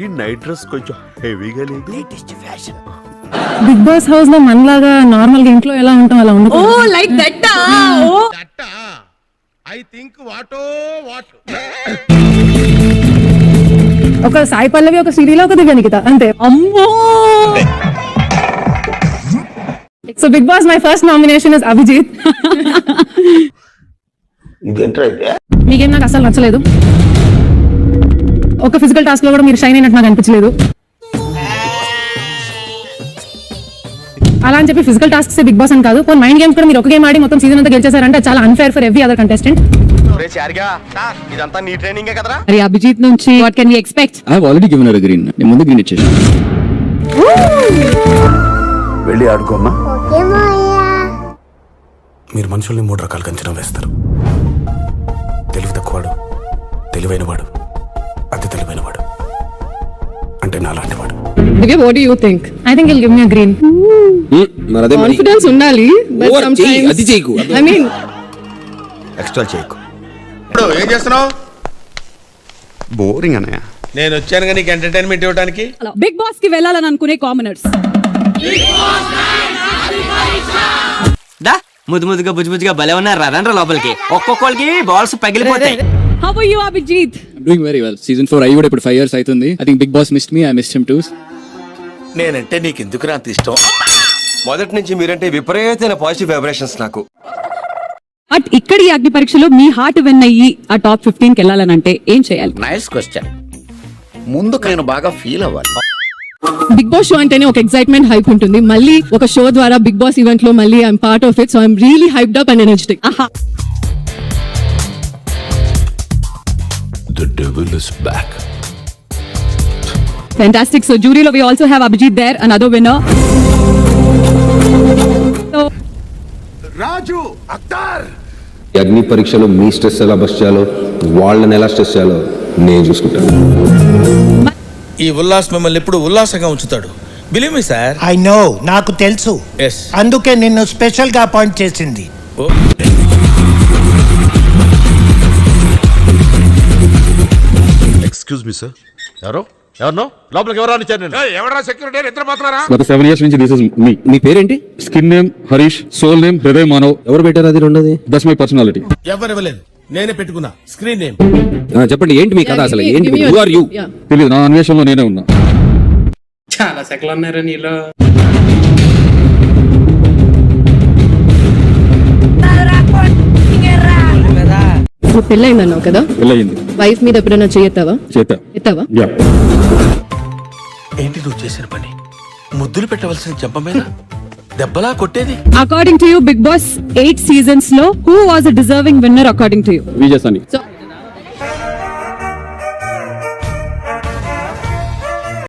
ఏంటి night dress కొంచెం హెవీగా లేదు? Latest fashion. Big boss house లో మనలాగా నార్మల్ గా ఇంట్లో ఎలా ఉంటాం అలా ఉండదు. Oh like that. Oh that I think what ఒక సాయి పల్లవి, ఒక శ్రీలీల, ఒక దివ్య నిఖిత అంతే. అమ్మో. So Bigg Boss my first nomination is Abhijeet. మీకేం నాకు అసలు నచ్చలేదు. ఒక ఫిజికల్ టాస్క్ లో కూడా మీరు షైన్ అయినట్టు నాకు అనిపించలేదు. అలా అని చెప్పి ఫిజికల్ టాస్క్స్ బిగ్ బాస్ అని కాదు, పోనీ మైండ్ గేమ్స్ కూడా మీరు ఒక గేమ్ ఆడి మొత్తం సీజన్ అంతా గెలిచేసారంటే చాలా unfair for every other contestant. ఇదంతా నీ ట్రైనింగే కదరా? మరి అభిజిత్ నుంచి what can we expect? I have already given her green. నేను ముందు గ్రీన్ ఇచ్చేసాను. వెళ్ళి ఆడుకోమ్మా. మీరు మనుషుల్ని 3 రకాలుగా అంచనా వేస్తారు. తెలివి తక్కువవాడు, తెలివైనవాడు, అతి తెలివైనవాడు, అంటే నాలాంటి వాడు. Okay, what do you think? I think he'll give me a green. మరదే మరి Confidence ఉండాలి, but ఓవర్ చెయ్యి, sometimes అది చేయకు. I mean ఎక్స్ట్రా చేయకు. ఇప్పుడు ఏం చేస్తున్నావు? బోరింగ్ అన్నయ్య. నేను వచ్చాను నీకు ఎంటర్టైన్మెంట్ ఇవ్వడానికి. బిగ్ బాస్ కి వెళ్ళాలని అనుకునే కామనర్స్ దా ముద్దుగా బుజ్జిగా భలే ఉన్నారు. రండ్రా లోపలికి. ఒక్కొక్కరికి balls పగిలిపోతాయి. How are you, Abhijit? I'm doing very well. Season 4 అయ్యి కూడా ఇప్పుడు 5 years అవుతుంది. I think Big Boss missed me. I missed him too. నేనంటే నీకు ఎందుకురా అంత ఇష్టం? మొదటి నుంచి మీరంటే విపరీతమైన పాజిటివ్ వైబ్రేషన్స్ నాకు. బట్ ఇక్కడి అగ్ని పరీక్షలో మీ హార్ట్ విన్ అయ్యి ఆ టాప్ 15 కి వెళ్ళాలనంటే ఏం చేయాలి? Nice question. ముందు నేను బాగా ఫీల్ అవ్వాలి. బిగ్ బాస్ షో అంటేనే ఒక ఎక్సైట్మెంట్, హైప్ ఉంటుంది. మళ్ళీ ఒక షో ద్వారా బిగ్ బాస్ ఈవెంట్ లో మళ్ళీ I'm part of it. So I'm really hyped up and energetic. The devil is back. Fantastic. So jury lo we also have Abhijit there, another winner. So రాజు అక్తార్ అగ్ని పరీక్షలో మీ stress ఎలా bus చేయాలో, వాళ్ళని ఎలా stress చేయాలో నేను చూసుకుంటాను. ఈ ఉల్లాస్ మిమ్మల్ని ఎప్పుడు ఉల్లాసంగా ఉంచుతాడు. Believe me sir. I know, నాకు తెలుసు. Yes. అందుకే నిన్ను స్పెషల్ గా అపాయింట్ చేసింది. Excuse me sir. ఎవరినో లోపలికి ఎవరో వచ్చారు. నేను ఎవరా సెక్యూరిటీ నిద్రపోతున్నారా? గత 7 years నుంచి దిస్ ఇస్ మీ. మీ పేరేంటి? Skin name Harish, soul name Hriday Manav. ఎవరు పెట్టారు అది రెండోది? That's my personality. ఎవరు ఇవ్వలేదు, నేనే పెట్టుకున్నా. స్క్రీన్ నేమ్ చెప్పండి ఏంటి మీ కథ అసలు? ఏంటి? Who are you? yeah. తెలియదు, నా అన్వేషణలో నేనే ఉన్నా. చాలా సెకలు ఉన్నారు నీలో. నువ్వు పెళ్ళైంది అన్నావు కదా, వెళ్ళయింది. వైఫ్ మీద ఎప్పుడైనా చేయెత్తావా? ఎత్తావా? యా. ఏంటి నువ్వు చేసిన పని? ముద్దులు పెట్టవలసిన చెంప మీద దెబ్బలా కొట్టేది. According to you, Big Boss 8 seasons లో who was a deserving winner according to you? విజయసాని. So